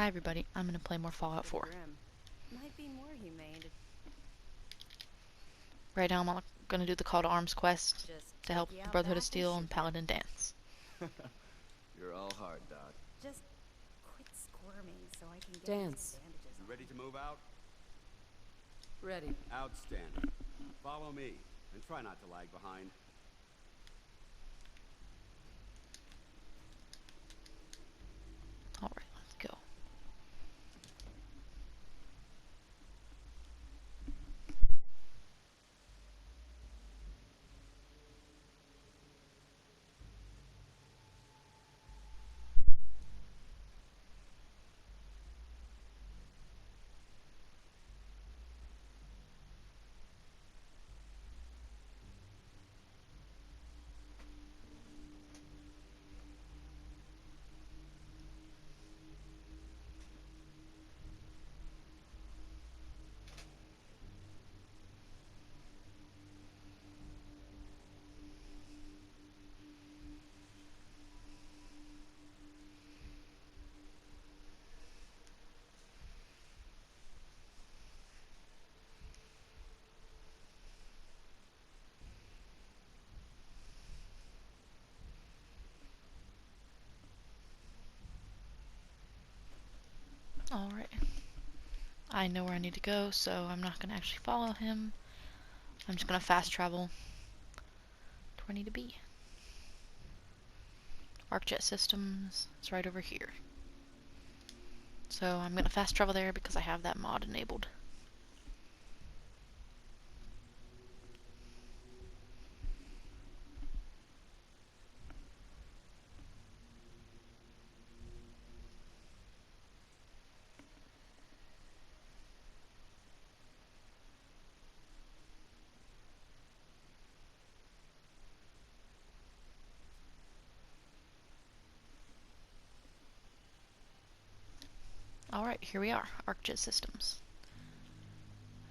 Hi everybody, I'm gonna play more Fallout 4. Might be more humane Right now I'm gonna do the Call to Arms quest just to help take you the out Brotherhood of back and Steel shoot and you. Paladin dance. You're all hard, Doc. Just quit squirming so I can get Dance. these bandages You on. ready to move out? Ready. Outstanding. Follow me, and try not to lag behind. Alright, let's go. Alright. I know where I need to go, so I'm not gonna actually follow him. I'm just gonna fast travel to where I need to be. ArcJet Systems is right over here. So I'm gonna fast travel there because I have that mod enabled. Alright, here we are, ArcJet Systems.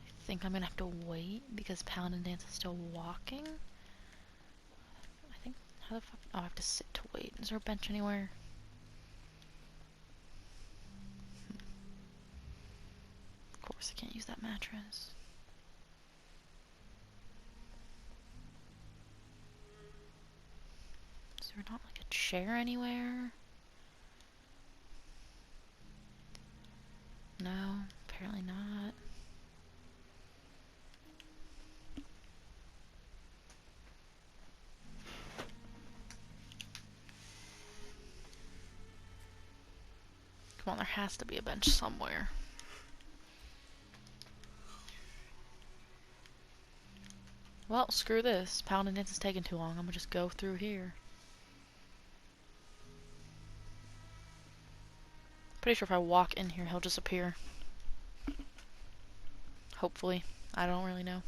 I think I'm gonna have to wait because Paladin Dance is still walking. I think, how the fuck, oh, I have to sit to wait. Is there a bench anywhere? Of course I can't use that mattress. Is there not like a chair anywhere? No, apparently not. Come on, there has to be a bench somewhere. Well, screw this. Paladin Dance is taking too long. I'm gonna just go through here. Pretty sure if I walk in here, he'll just appear. Hopefully. I don't really know.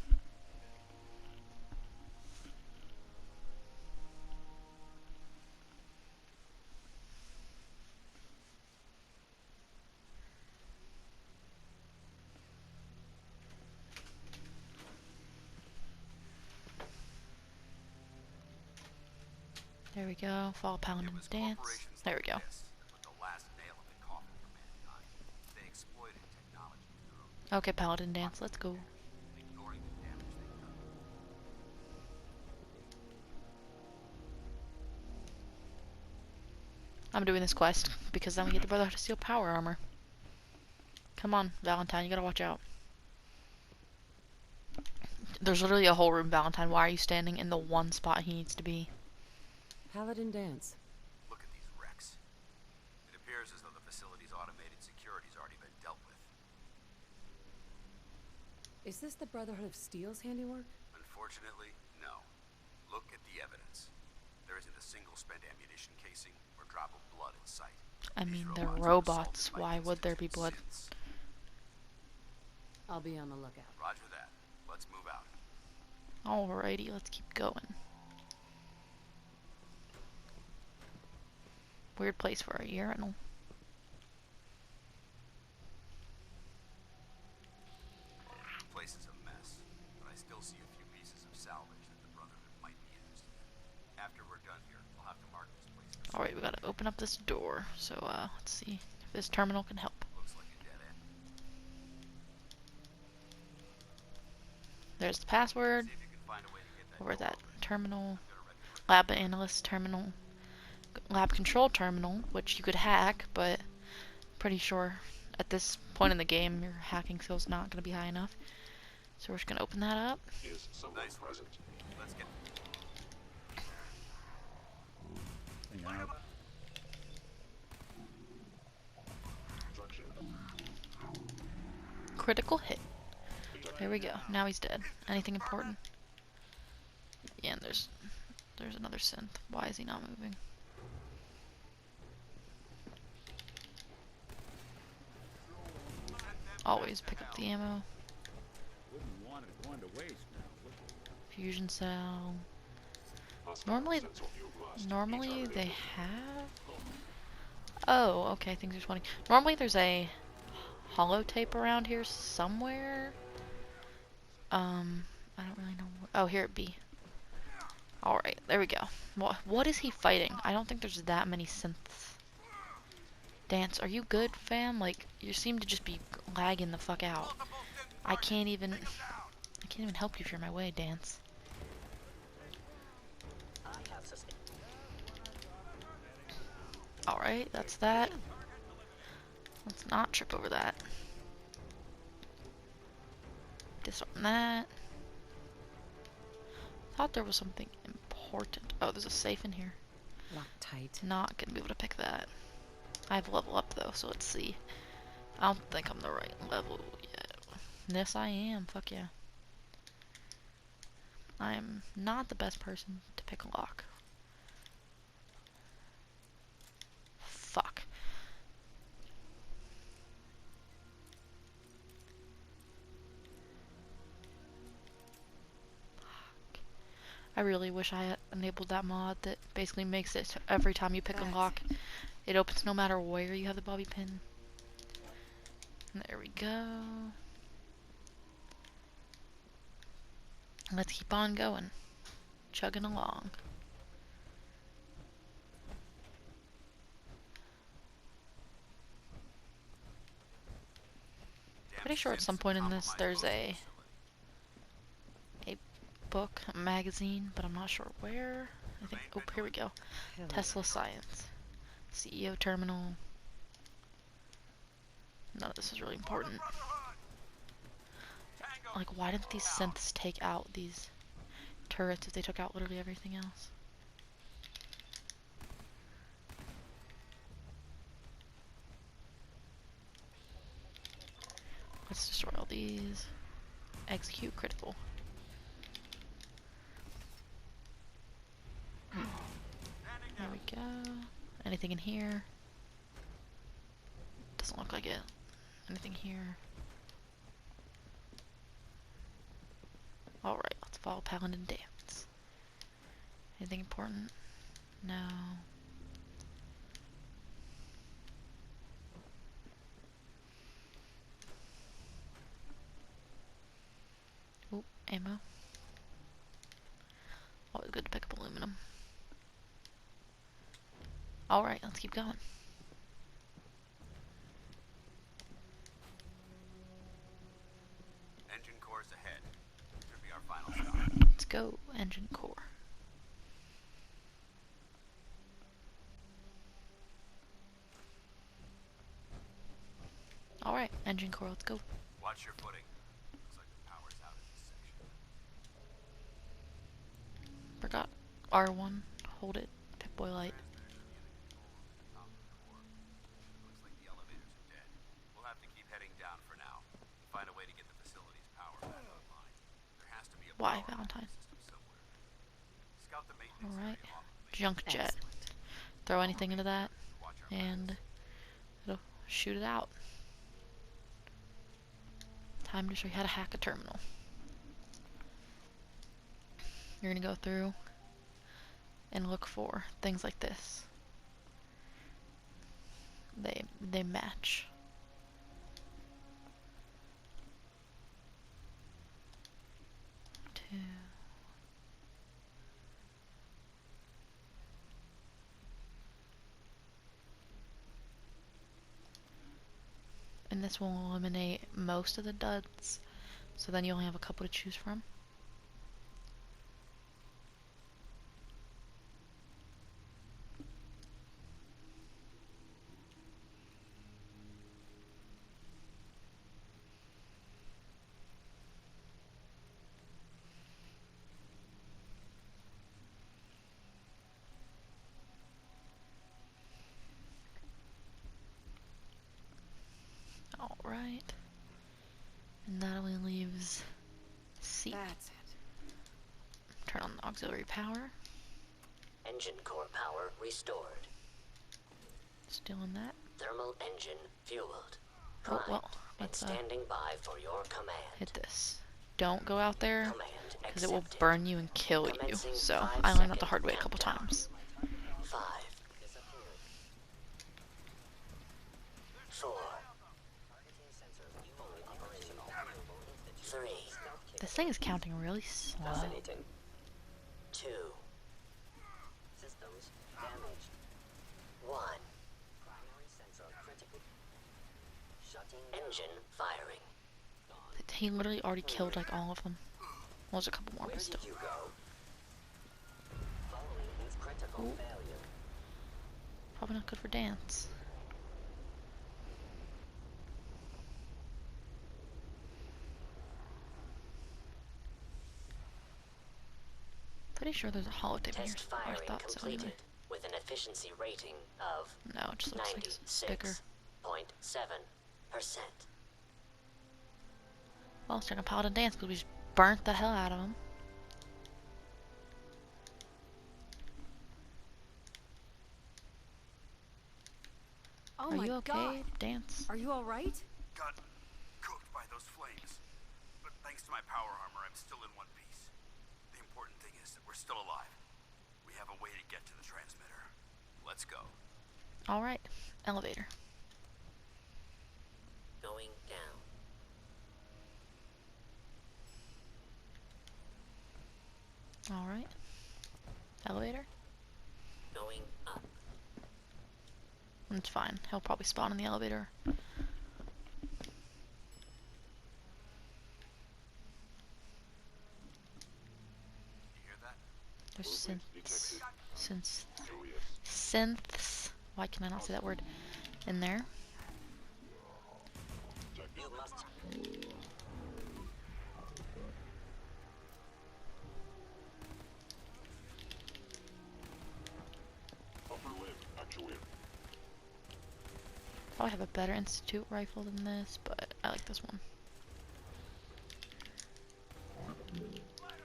There we go. Follow Paladin Dance. There we go. Okay, Paladin Dance, let's go. I'm doing this quest because then we get the Brotherhood of Steel power armor. Come on, Valentine, you gotta watch out. There's literally a whole room, Valentine. Why are you standing in the one spot he needs to be? Paladin Dance. Look at these wrecks. It appears as though the facility's automated security's already been dealt with. Is this the Brotherhood of Steel's handiwork? Unfortunately, no. Look at the evidence. There isn't a single spent ammunition casing or drop of blood in sight. I mean, they're robots. Why would there be blood? I'll be on the lookout. Roger that. Let's move out. Alrighty, let's keep going. Weird place for a urinal. The place is a mess, but I still see a few pieces of salvage that the Brotherhood might be interested in. After we're done here, we'll have to mark this place. Alright, we gotta open up this door. So, let's see if this terminal can help. Looks like a dead end. There's the password. See if you can find a way to get that Over door that open. terminal. Got a record. Lab analyst terminal. Lab control terminal, which you could hack, but pretty sure at this point in the game your hacking skill's not going to be high enough. So we're just going to open that up. Is someone Nice work. present? Let's get Thing out. Construction. Critical hit. There we go. Now he's dead. Anything important? Yeah, and there's another synth. Why is he not moving? Always pick up the ammo. Wouldn't want it going to waste now, would you? Fusion cell. Hostile Normally sensor field lost. Normally Target they eliminated. have... Oh, okay, things are spawning. Normally there's a holotape around here somewhere. I don't really know where... Oh, here it be. Alright, there we go. What is he fighting? I don't think there's that many synths. Dance, are you good, fam? Like, you seem to just be lagging the fuck out. I can't even help you if you're in my way, Dance. Alright, that's that. Let's not trip over that. Disarm that. Thought there was something important. Oh, there's a safe in here. Locked tight. Not gonna be able to pick that. I have level up though, so let's see. I don't think I'm the right level yet. Yes, I am. Fuck yeah. I am not the best person to pick a lock. Fuck. I really wish I had enabled that mod that basically makes it so every time you pick a lock, it opens no matter where you have the bobby pin. And there we go. Let's keep on going. Chugging along. Pretty sure at some point in this there's a book, a magazine, but I'm not sure where. I think, oh, here we go. Tesla Science. CEO terminal. None of this is really important. Like, why didn't these synths take out these turrets if they took out literally everything else? Let's destroy all these. Execute critical. There we go. Anything in here? Doesn't look like it. Anything here? Alright, let's follow Paladin Dance. Anything important? No. Oop, ammo. Always good to pick up aluminum. Alright, let's keep going. engine cores ahead. Should be our final stop. Let's go, engine core. Alright, engine core, let's go. Watch your footing. Looks like the power's out in this section. Forgot R1. Hold it. Pip-Boy light. Looks like the elevators are dead. We'll have to keep heading down for now. Find a way to get the facility's power back online. There has to be a Why, power Valentine? system somewhere. Scout the maintenance Alright. area off of the main Junk jet. Throw anything into that, watch our and it'll shoot it out. Time to show you how to hack a terminal. You're gonna go through and look for things like this. They match. Two. and this will eliminate most of the duds. So then you only have a couple to choose from. Alright. And that only leaves C. That's it. Turn on the auxiliary power. Engine core power restored. Still in that. Thermal engine fueled. Oh, Primed well, and let's standing by for your command. hit this. Don't go out there, Command because it will accepted. burn you and kill you. Commencing So, 5 I learned that the second hard way a couple countdown. times. 5. Disappeared. 4. Fully operational. 3. This thing is counting really slow. Fascinating. 2. Systems damaged. 1. Primary sensor critical. Shutting engine firing. He literally already killed like all of them. Well, there's a couple more, Where but did still. you go? Following these critical Ooh. failure. Probably not good for dance. Pretty sure there's a holotape in here. Test Or I firing thought so completed anyway. with an efficiency rating of No, it just looks like it's bigger. 96.7%. Well, let's check on Paladin Dance because we just burnt the hell out of him. Oh Are my you okay, god. Dance? Are you alright? Got cooked by those flames. But thanks to my power armor, I'm still in one piece. The important thing is that we're still alive. We have a way to get to the transmitter. Let's go. Alright, elevator. Going down. Alright. Elevator? Going up. It's fine. He'll probably spawn in the elevator. You hear that? There's Movement synths. detected. Synths. Oh yes. Synths. Why can I not say that word? In there. You must. Upper limb actuator. Probably have a better Institute rifle than this, but I like this one.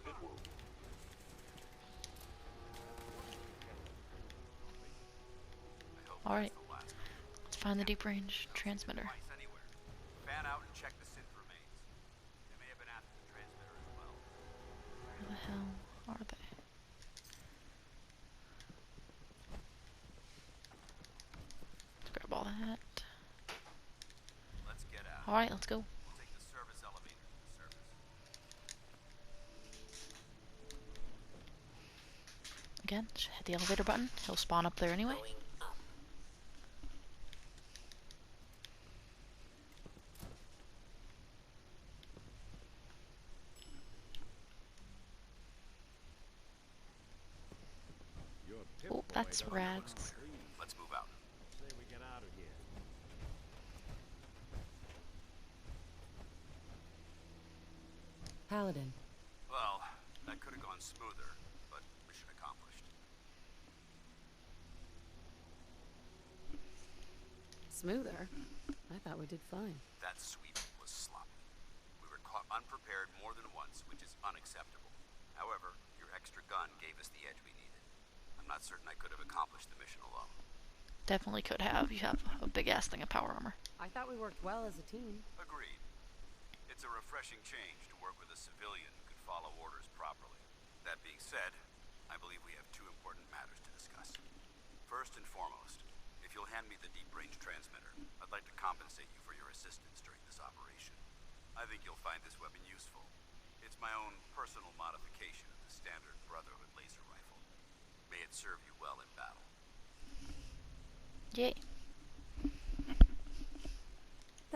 Hit wound. I hope Alright. that's the last. Let's find the deep range transmitter. Device anywhere. Fan out and check the synth remains. They may have been after the transmitter as well. Where the hell are they? Let's grab all that. Let's get out. Alright, let's go. We'll take the service elevator to the surface. Again, just hit the elevator button. He'll spawn up there anyway. Going up. Your pip Oh, boy that's don't rad. look clean. Let's move out. Say we get out of here. Paladin, Well, that could have gone smoother, but mission accomplished. smoother? I thought we did fine. That sweep was sloppy. We were caught unprepared more than once, which is unacceptable. However, your extra gun gave us the edge we needed. I'm not certain I could have accomplished the mission alone. Definitely could have. You have a big ass thing of power armor. I thought we worked well as a team. Agreed. It's a refreshing change to work with a civilian who can follow orders properly. That being said, I believe we have two important matters to discuss. First and foremost, if you'll hand me the deep-range transmitter, I'd like to compensate you for your assistance during this operation. I think you'll find this weapon useful. It's my own personal modification of the standard Brotherhood laser rifle. May it serve you well in battle. Yay.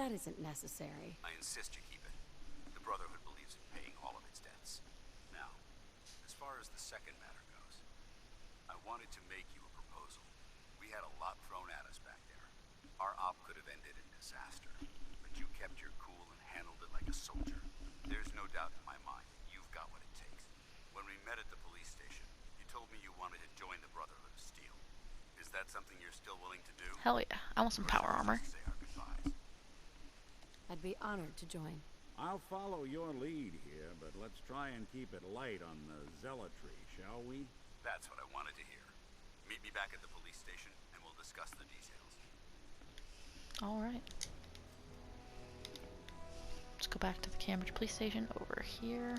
That isn't necessary. I insist you keep it. The Brotherhood believes in paying all of its debts. Now, as far as the second matter goes, I wanted to make you a proposal. We had a lot thrown at us back there. Our op could have ended in disaster, but you kept your cool and handled it like a soldier. There's no doubt in my mind that you've got what it takes. When we met at the police station, you told me you wanted to join the Brotherhood of Steel. Is that something you're still willing to do? Hell yeah. I want some Or power shall we armor. just say our goodbyes? I'd be honored to join. I'll follow your lead here, but let's try and keep it light on the zealotry, shall we? That's what I wanted to hear. Meet me back at the police station, and we'll discuss the details. Alright. Let's go back to the Cambridge police station over here.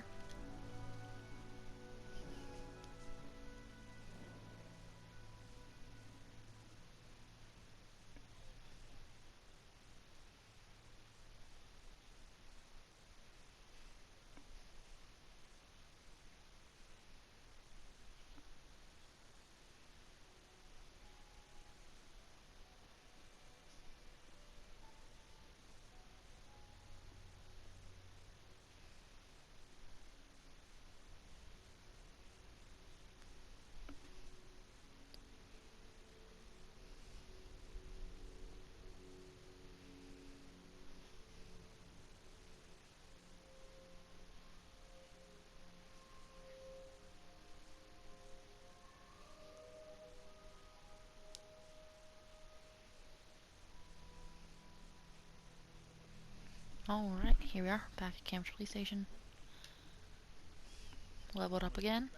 Alright, here we are, back at Cambridge police station. Leveled up again.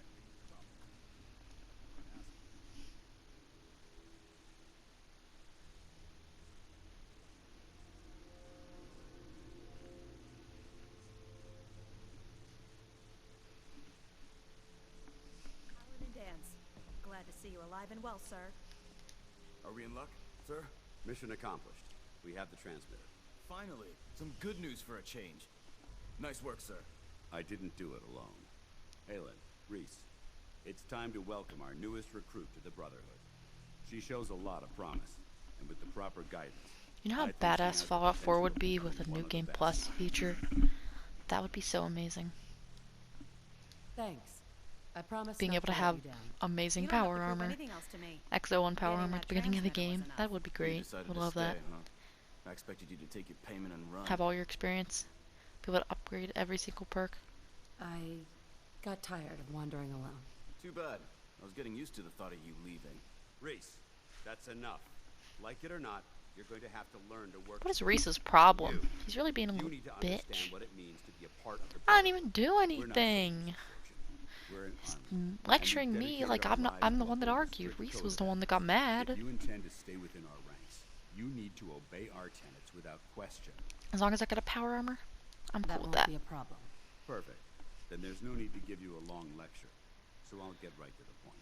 Paladin Dance. Glad to see you alive and well, sir. Are we in luck, sir? Mission accomplished. We have the transmitter. Finally, some good news for a change. Nice work, sir. I didn't do it alone. Aelin, Reese, it's time to welcome our newest recruit to the Brotherhood. She shows a lot of promise, and with the proper guidance. You know how I think she has badass the Fallout 4 would potential be to with a become new one of the Game best. Plus feature? That would be so amazing. Thanks. I promise Being not able to let have you down. amazing You don't have power to prove armor. anything else to me. XO1 power Getting armor at that the beginning of the transmitter was game. enough. That would be You great. decided Would to love stay, that. huh? I expected you to take your payment and run. Have all your experience. Be able to upgrade every single perk. I got tired of wandering alone. Too bad. I was getting used to the thought of you leaving. Reese, that's enough. Like it or not, you're going to have to learn to work. What is Reese's problem? You- He's really being a You little need to understand bitch. what it means to be a part of the I didn't Brotherhood. even do We're not anything. We're an army. Lecturing And we've me dedicated like our I'm lives I'm to the one that upholding argued. strict Reese code was of the one that got ethics. mad. If you intend to stay within our ranks, you need to obey our tenets without question. As long as I got a power armor, I'm That cool with won't that. be a problem. Perfect. Then there's no need to give you a long lecture, so I'll get right to the point.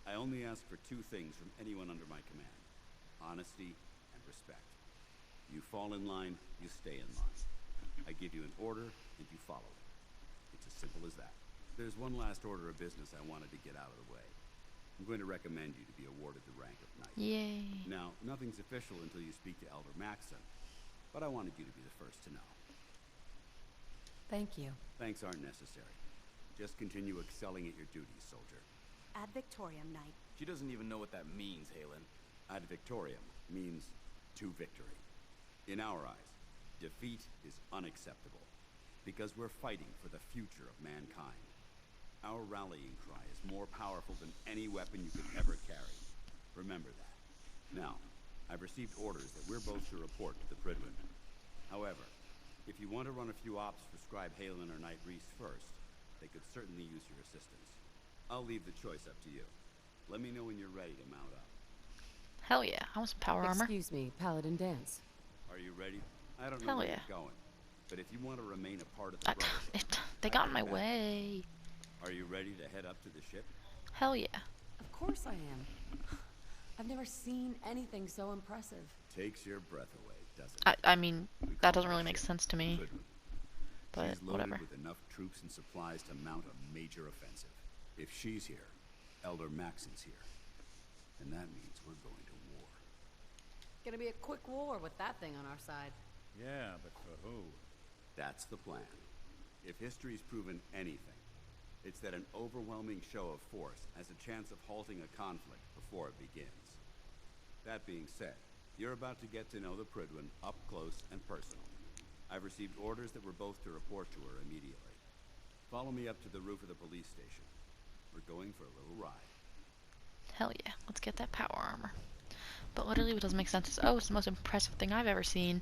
I only ask for two things from anyone under my command: honesty and respect. You fall in line, you stay in line. I give you an order, and you follow it. It's as simple as that. There's one last order of business I wanted to get out of the way. I'm going to recommend you to be awarded the rank of knight. Yay. Now, nothing's official until you speak to Elder Maxon, but I wanted you to be the first to know. Thank you. Thanks aren't necessary. Just continue excelling at your duties, soldier. Ad Victoriam, Knight. She doesn't even know what that means, Halen. Ad victoriam means to victory. In our eyes, defeat is unacceptable, because we're fighting for the future of mankind. Our rallying cry is more powerful than any weapon you could ever carry. Remember that. Now, I've received orders that we're both to report to the Pridwin. However, if you want to run a few ops for Scribe Halen or Knight Reese first, they could certainly use your assistance. I'll leave the choice up to you. Let me know when you're ready to mount up. Hell yeah. I want some power armor. Excuse me, Paladin Dance. Are you ready? I don't know Hell where yeah. you're going, but if you want to remain a part of the Brotherhood, They got in my way. are you ready to head up to the ship? Hell yeah. Of course I am. I've never seen anything so impressive. Takes your breath away, doesn't it? I mean, We call that doesn't the really make ship sense to me. Pridwin. But She's loaded whatever. with enough troops and supplies to mount a major offensive. If she's here, Elder Maxon's here. And that means we're going to war. Gonna be a quick war with that thing on our side. Yeah, but for who? That's the plan. If history's proven anything, it's that an overwhelming show of force has a chance of halting a conflict before it begins. That being said, you're about to get to know the Prydwen up close and personal. I've received orders that we're both to report to her immediately. Follow me up to the roof of the police station. We're going for a little ride. Hell yeah, let's get that power armor. But literally what doesn't make sense is, oh, it's the most impressive thing I've ever seen.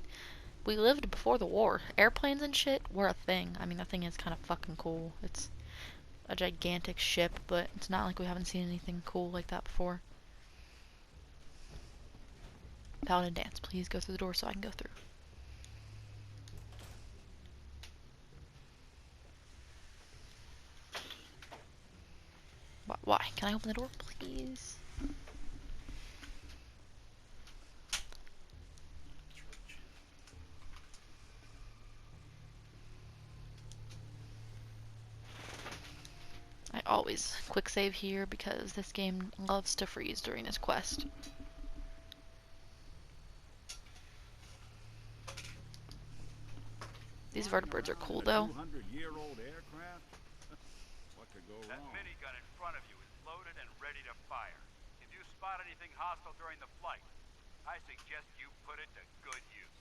We lived before the war. Airplanes and shit were a thing. I mean, that thing is kind of fucking cool. It's a gigantic ship, but it's not like we haven't seen anything cool like that before. Paladin dance, please go through the door so I can go through. Why? Can I open the door, please? I always quick save here because this game loves to freeze during this quest. These vertebrates are cool though. 200-year-old aircraft? What could go That wrong? minigun in front of you is loaded and ready to fire. If you spot anything hostile during the flight, I suggest you put it to good use.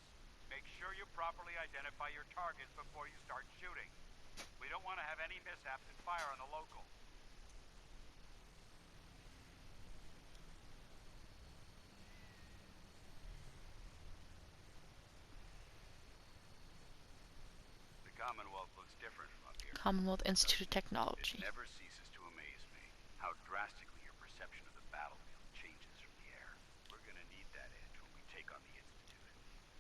Make sure you properly identify your targets before you start shooting. We don't want to have any mishaps and fire on the local. The Commonwealth looks different from up here. Commonwealth Institute of It Technology. never ceases to amaze me how drastically your perception of the battlefield changes from the air. We're gonna need that edge when we take on the Institute.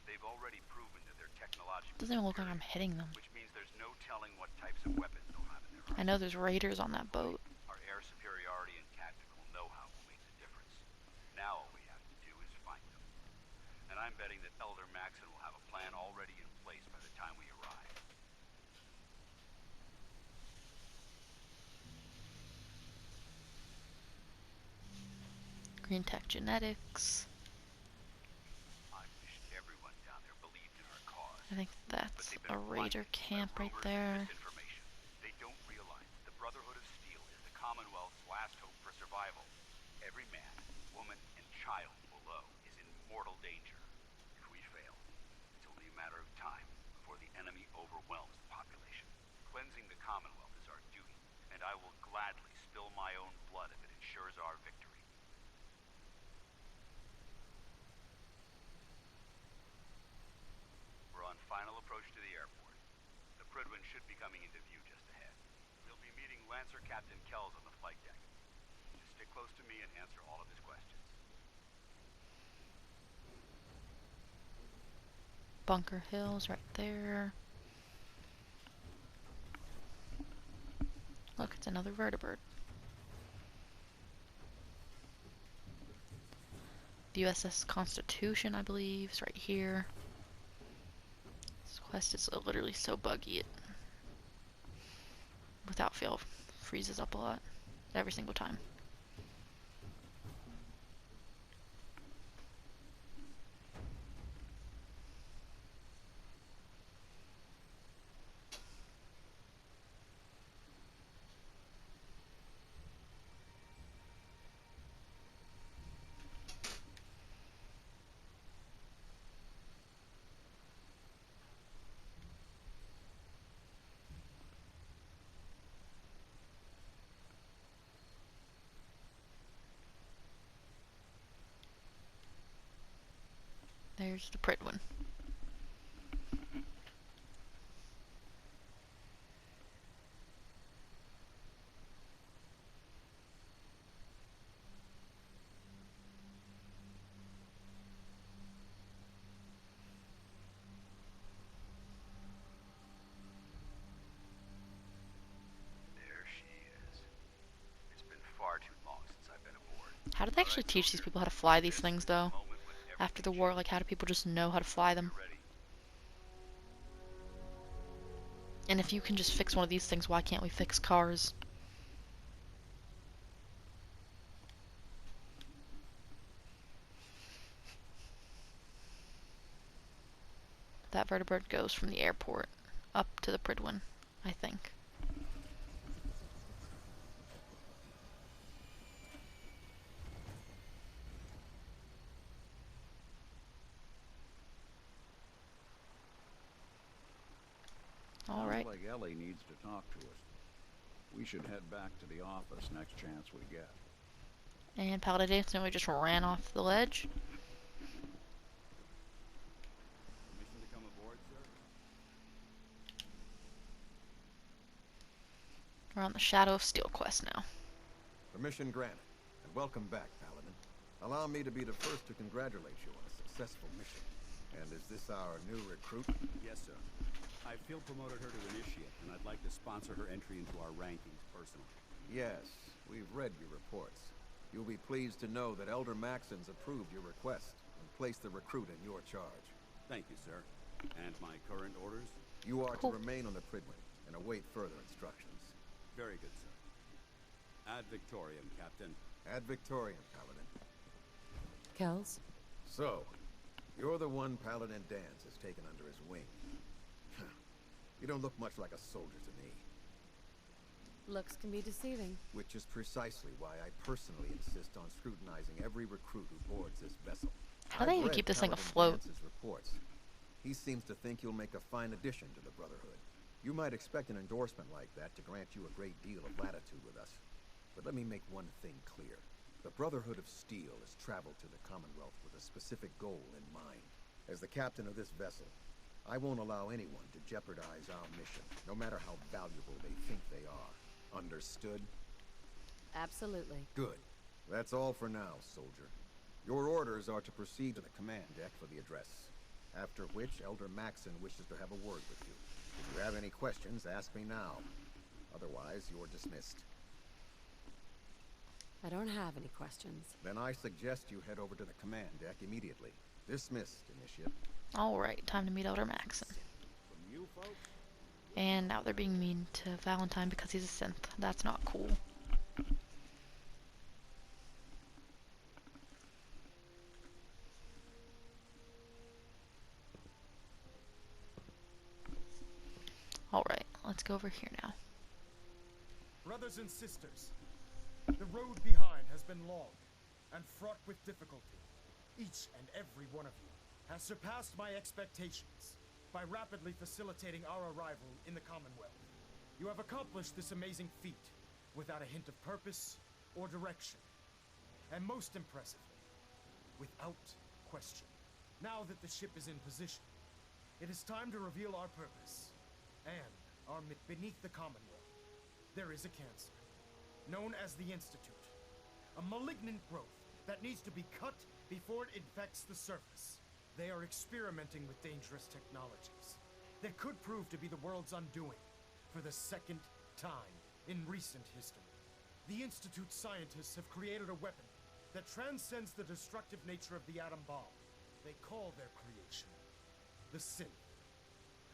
They've already proven that they're technologically Doesn't even look like I'm superior, hitting them. which means there's no telling what types of weapons they'll have in their arsenal. I know there's raiders on that boat. Our air superiority and tactical know-how will make the difference. Now all we have to do is find them. And I'm betting that Elder Maxon will have a plan already in place by the time we arrive. Green Tech Genetics. I wish everyone down there believed in our cause. I think But that's they've a been raider blinded by camp right rumors and there. misinformation. They don't realize that the Brotherhood of Steel is the Commonwealth's last hope for survival. Every man, woman, and child below is in mortal danger. If we fail, it's only a matter of time before the enemy overwhelms the population. Cleansing the Commonwealth is our duty, and I will gladly spill my own blood if it ensures our victory. We're on final approach to the airport. The Prydwen should be coming into view just ahead. We'll be meeting Lancer Captain Kells on the flight deck. Just stick close to me and answer all of his questions. Bunker Hills right there. Look, it's another vertebrate. The USS Constitution, I believe, is right here. This quest is literally so buggy, it without fail freezes up a lot every single time. There's the Prydwen. There she is. It's been far too long since I've been aboard. How did they actually teach these people how to fly these things, though? Moment when After the everything war, like, how do people just know how to fly them? you're ready. And if you can just fix one of these things, why can't we fix cars? That vertebrate goes from the airport up to the Pridwin, I think. All right. Sounds like Ellie needs to talk to us. We should head back to the office next chance we get. And Paladin Dance nearly just ran off the ledge. Permission to come aboard, sir? We're on the Shadow of Steel quest now. Permission granted, and welcome back, Paladin. Allow me to be the first to congratulate you on a successful mission. And is this our new recruit? Yes, sir. I field promoted her to initiate, and I'd like to sponsor her entry into our rankings personally. Yes, we've read your reports. You'll be pleased to know that Elder Maxon's approved your request and placed the recruit in your charge. Thank you, sir. And my current orders? You are Cool. to remain on the Pridwin and await further instructions. Very good, sir. Ad Victoriam, Captain. Ad Victoriam, Paladin. Kells? So, you're the one Paladin Dance has taken under his wing. You don't look much like a soldier to me. Looks can be deceiving. Which is precisely why I personally insist on scrutinizing every recruit who boards this vessel. How do they I've even read keep this thing Paladin afloat? Dance's reports. He seems to think you'll make a fine addition to the Brotherhood. You might expect an endorsement like that to grant you a great deal of latitude with us. But let me make one thing clear. The Brotherhood of Steel has traveled to the Commonwealth with a specific goal in mind. As the captain of this vessel, I won't allow anyone to jeopardize our mission, no matter how valuable they think they are. Understood? Absolutely. Good. That's all for now, soldier. Your orders are to proceed to the command deck for the address. After which, Elder Maxon wishes to have a word with you. If you have any questions, ask me now. Otherwise, you're dismissed. I don't have any questions. Then I suggest you head over to the command deck immediately. Dismissed, Initiate. Alright, time to meet Elder Maxon. From you folks? And now they're being mean to Valentine because he's a synth. That's not cool. Alright, let's go over here now. Brothers and sisters, the road behind has been long and fraught with difficulty. Each and every one of you has surpassed my expectations by rapidly facilitating our arrival in the Commonwealth. You have accomplished this amazing feat without a hint of purpose or direction. And most impressively, without question. Now that the ship is in position, it is time to reveal our purpose and our beneath the Commonwealth. There is a cancer, known as the Institute, a malignant growth that needs to be cut before it infects the surface. They are experimenting with dangerous technologies that could prove to be the world's undoing for the second time in recent history. The Institute scientists have created a weapon that transcends the destructive nature of the atom bomb. They call their creation the Synth,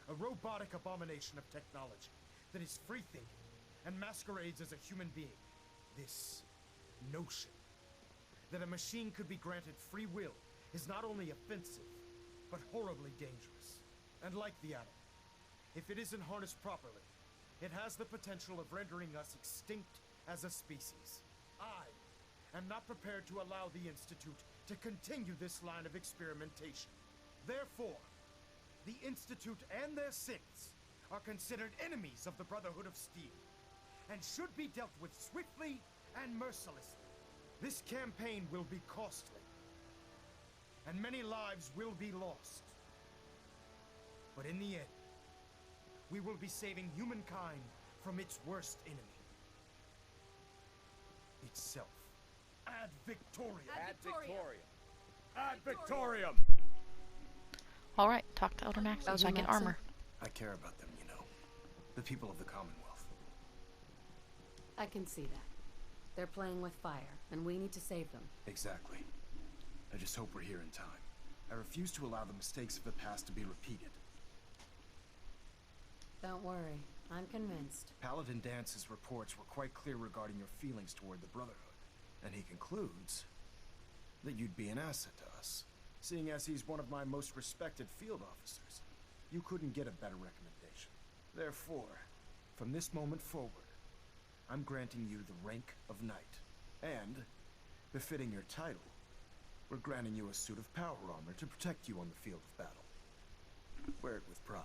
a robotic abomination of technology that is free-thinking and masquerades as a human being. This notion that a machine could be granted free will is not only offensive, but horribly dangerous. And like the atom, if it isn't harnessed properly, it has the potential of rendering us extinct as a species. I am not prepared to allow the Institute to continue this line of experimentation. Therefore, the Institute and their synths are considered enemies of the Brotherhood of Steel, and should be dealt with swiftly and mercilessly. This campaign will be costly, and many lives will be lost. But in the end, we will be saving humankind from its worst enemy. Itself. Ad Victoriam! Ad Victoriam! Ad Victoriam! Alright, talk to Elder Maxon so I Elder get Maxon? armor. I care about them, you know. The people of the Commonwealth. I can see that. They're playing with fire, and we need to save them. Exactly. I just hope we're here in time. I refuse to allow the mistakes of the past to be repeated. Don't worry, I'm convinced. Paladin Dance's reports were quite clear regarding your feelings toward the Brotherhood, and he concludes that you'd be an asset to us, seeing as he's one of my most respected field officers. You couldn't get a better recommendation. Therefore, from this moment forward, I'm granting you the rank of knight. And, befitting your title, we're granting you a suit of power armor to protect you on the field of battle. Wear it with pride.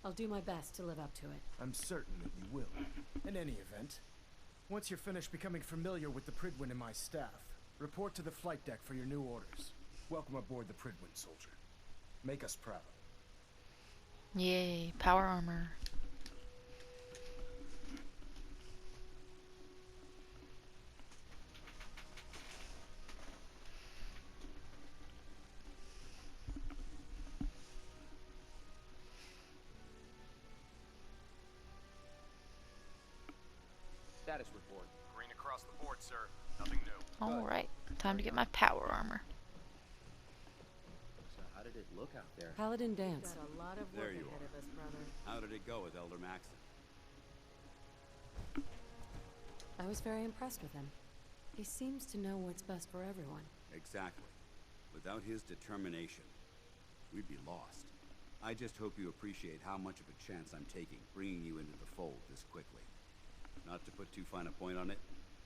I'll do my best to live up to it. I'm certain that you will. In any event, once you're finished becoming familiar with the Pridwin and my staff, report to the flight deck for your new orders. Welcome aboard the Pridwin, soldier. Make us proud. Yay, power armor. Status report. Green across the board, sir. Nothing new. Alright, time to get my power armor. So how did it look out there? Paladin dance. Got a lot of There work you ahead are. of us, brother. How did it go with Elder Maxon? I was very impressed with him. He seems to know what's best for everyone. Exactly. Without his determination, we'd be lost. I just hope you appreciate how much of a chance I'm taking bringing you into the fold this quickly. Not to put too fine a point on it,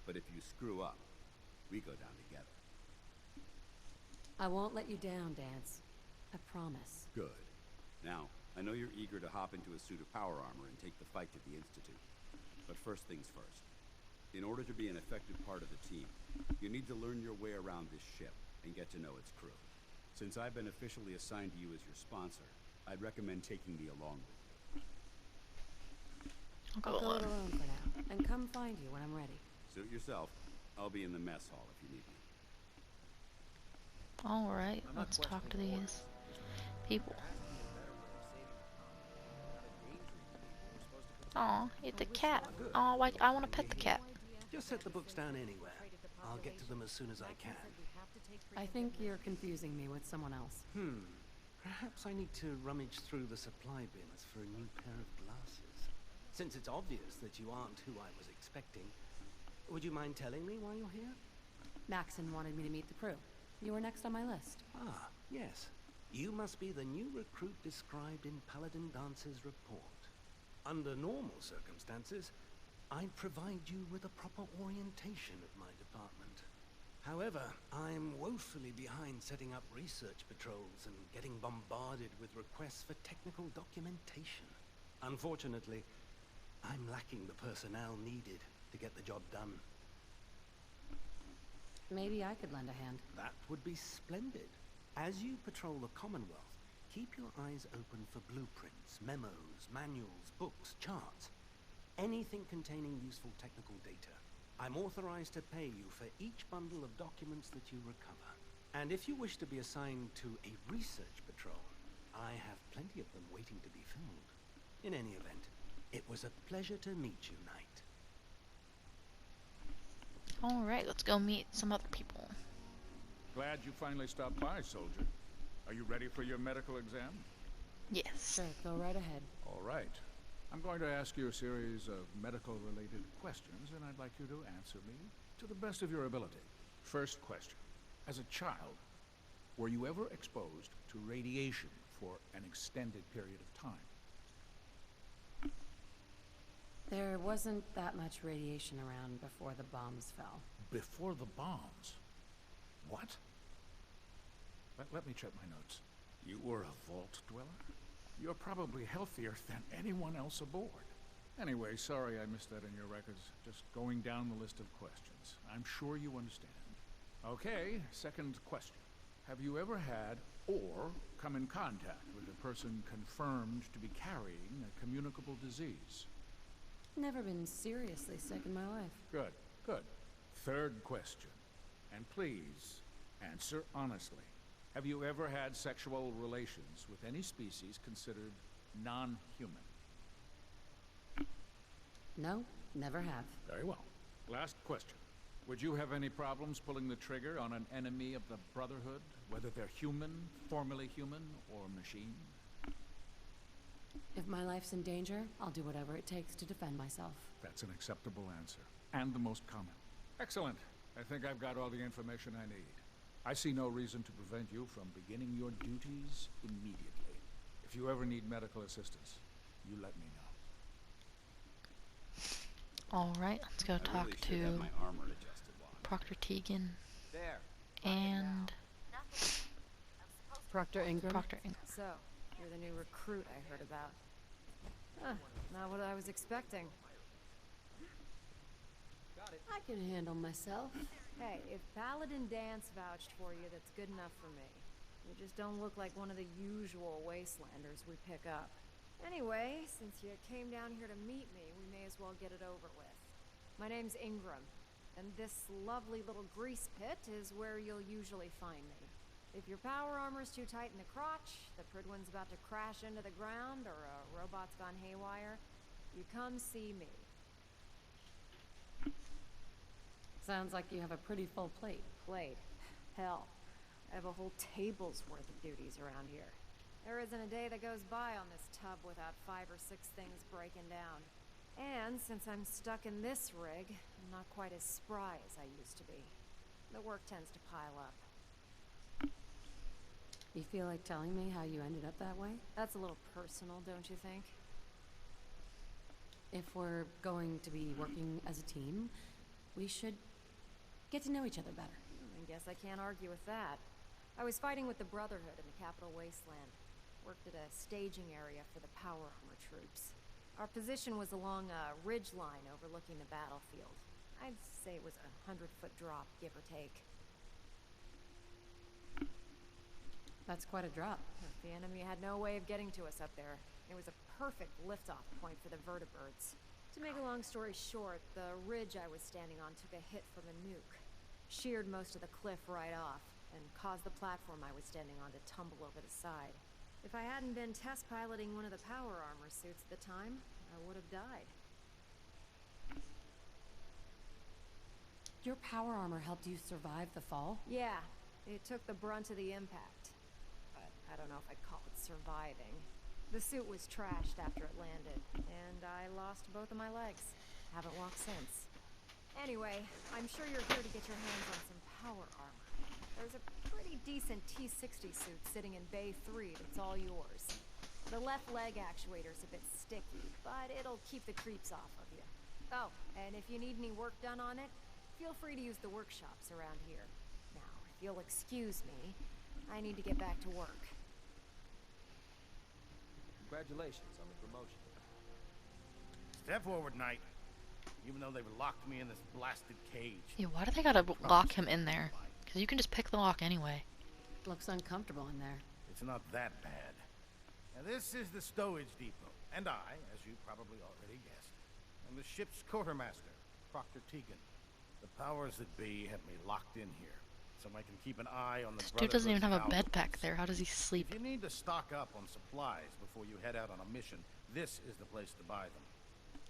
but if you screw up, we go down together. I won't let you down, Dance. I promise. Good. Now, I know you're eager to hop into a suit of power armor and take the fight to the Institute. But first things first. In order to be an effective part of the team, you need to learn your way around this ship and get to know its crew. Since I've been officially assigned to you as your sponsor, I'd recommend taking me along with you. I'll I'll go go it alone. alone for now, and come find you when I'm ready. Suit yourself. I'll be in the mess hall if you need me. Alright, let's talk to these people. Aw, it's a cat. Oh, I want to pet the cat. Just set the books down anywhere. I'll get to them as soon as I can. I think you're confusing me with someone else. Perhaps I need to rummage through the supply bins for a new pair of glasses. Since it's obvious that you aren't who I was expecting, would you mind telling me why you're here? Maxon wanted me to meet the crew. You were next on my list. Ah, yes. You must be the new recruit described in Paladin Dance's report. Under normal circumstances, I'd provide you with a proper orientation of my department. However, I'm woefully behind setting up research patrols and getting bombarded with requests for technical documentation. Unfortunately, I'm lacking the personnel needed to get the job done. Maybe I could lend a hand. That would be splendid. As you patrol the Commonwealth, keep your eyes open for blueprints, memos, manuals, books, charts. Anything containing useful technical data. I'm authorized to pay you for each bundle of documents that you recover. And if you wish to be assigned to a research patrol, I have plenty of them waiting to be filled. In any event, it was a pleasure to meet you, Knight. Alright, let's go meet some other people. Glad you finally stopped by, soldier. Are you ready for your medical exam? Yes. Sure, go right ahead. All right. I'm going to ask you a series of medical-related questions, and I'd like you to answer me to the best of your ability. First question. As a child, were you ever exposed to radiation for an extended period of time? There wasn't that much radiation around before the bombs fell. Before the bombs? What? Let me check my notes. You were a vault dweller? You're probably healthier than anyone else aboard. Anyway, sorry I missed that in your records. Just going down the list of questions. I'm sure you understand. Okay, second question. Have you ever had or come in contact with a person confirmed to be carrying a communicable disease? Never been seriously sick in my life. Good, good. Third question. And please, answer honestly. Have you ever had sexual relations with any species considered non-human? No, never have. Very well. Last question. Would you have any problems pulling the trigger on an enemy of the Brotherhood, whether they're human, formerly human, or machine? If my life's in danger, I'll do whatever it takes to defend myself. That's an acceptable answer, and the most common. Excellent. I think I've got all the information I need. I see no reason to prevent you from beginning your duties immediately. If If you ever need medical assistance, you let me know. Alright, let's go I talk really should have to my armor adjusted while I'm Proctor Tegan There. and Proctor Ingram? Proctor Ingram. So, you're the new recruit I heard about. Huh, not what I was expecting. Got it. I can handle myself. Hey, if Paladin Dance vouched for you, that's good enough for me. You just don't look like one of the usual wastelanders we pick up. Anyway, since you came down here to meet me, we may as well get it over with. My name's Ingram, and this lovely little grease pit is where you'll usually find me. If your power armor's too tight in the crotch, the Pridwin's about to crash into the ground, or a robot's gone haywire, you come see me. Sounds like you have a pretty full plate. Plate. Hell, I have a whole table's worth of duties around here. There isn't a day that goes by on this tub without 5 or 6 things breaking down. And since I'm stuck in this rig, I'm not quite as spry as I used to be. The work tends to pile up. You feel like telling me how you ended up that way? That's a little personal, don't you think? If we're going to be working as a team, we should get to know each other better. I guess I can't argue with that. I was fighting with the Brotherhood in the Capital Wasteland. Worked at a staging area for the power armor troops. Our position was along a ridge line overlooking the battlefield. I'd say it was a 100-foot drop, give or take. That's quite a drop. The enemy had no way of getting to us up there. It was a perfect liftoff point for the vertibirds. To make a long story short, the ridge I was standing on took a hit from a nuke. Sheared most of the cliff right off, and caused the platform I was standing on to tumble over the side. If I hadn't been test piloting one of the power armor suits at the time, I would have died. Your power armor helped you survive the fall? Yeah, it took the brunt of the impact. But I don't know if I'd call it surviving. The suit was trashed after it landed, and I lost both of my legs. Haven't walked since. Anyway, I'm sure you're here to get your hands on some power armor. There's a pretty decent T-60 suit sitting in Bay 3 that's all yours. The left leg actuator's a bit sticky, but it'll keep the creeps off of you. Oh, and if you need any work done on it, feel free to use the workshops around here. Now, if you'll excuse me, I need to get back to work. Congratulations on the promotion. Step forward, Knight. Even though they've locked me in this blasted cage. Yeah, why do they gotta lock him in there? Because you can just pick the lock anyway. Looks uncomfortable in there. It's not that bad. Now, this is the stowage depot, and I, as you probably already guessed, am the ship's quartermaster, Proctor Tegan. The powers that be have me locked in here, so I can keep an eye on the This dude doesn't even have a Brotherhood's bed back outposts. there. How does he sleep? If you need to stock up on supplies before you head out on a mission, this is the place to buy them.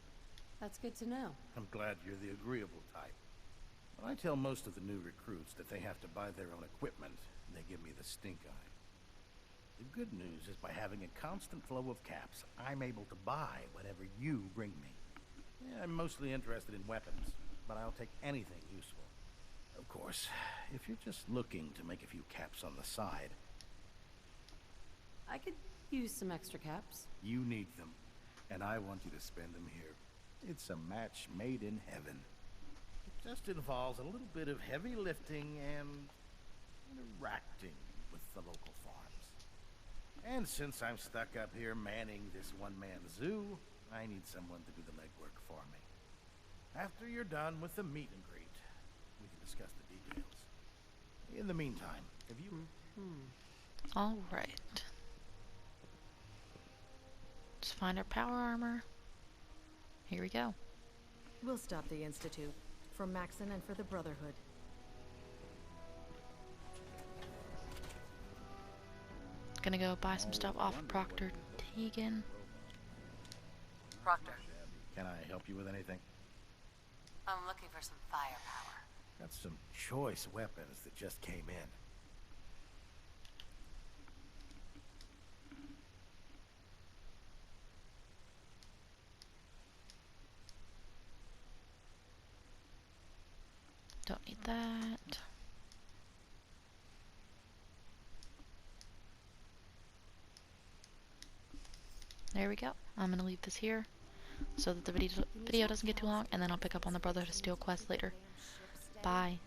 That's good to know. I'm glad you're the agreeable type. When I tell most of the new recruits that they have to buy their own equipment, they give me the stink eye. The good news is by having a constant flow of caps, I'm able to buy whatever you bring me. Yeah, I'm mostly interested in weapons, but I'll take anything useful. Of course, if you're just looking to make a few caps on the side, I could use some extra caps. you need them, and I want you to spend them here. It's a match made in heaven. It just involves a little bit of heavy lifting and interacting with the local farms. And since I'm stuck up here manning this one-man zoo, I need someone to do the legwork for me. After you're done with the meet and greet, we can discuss the details. In the meantime, have you... All right. Let's find our power armor. Here we go. We'll stop the Institute. For Maxon and for the Brotherhood. Gonna go buy some stuff off of Proctor Tegan. Proctor, Can I help you with anything? I'm looking for some firepower. Got some choice weapons that just came in. Don't need that. There we go. I'm gonna leave this here so that the video doesn't get too long, and then I'll pick up on the Brotherhood of Steel quest later. Bye.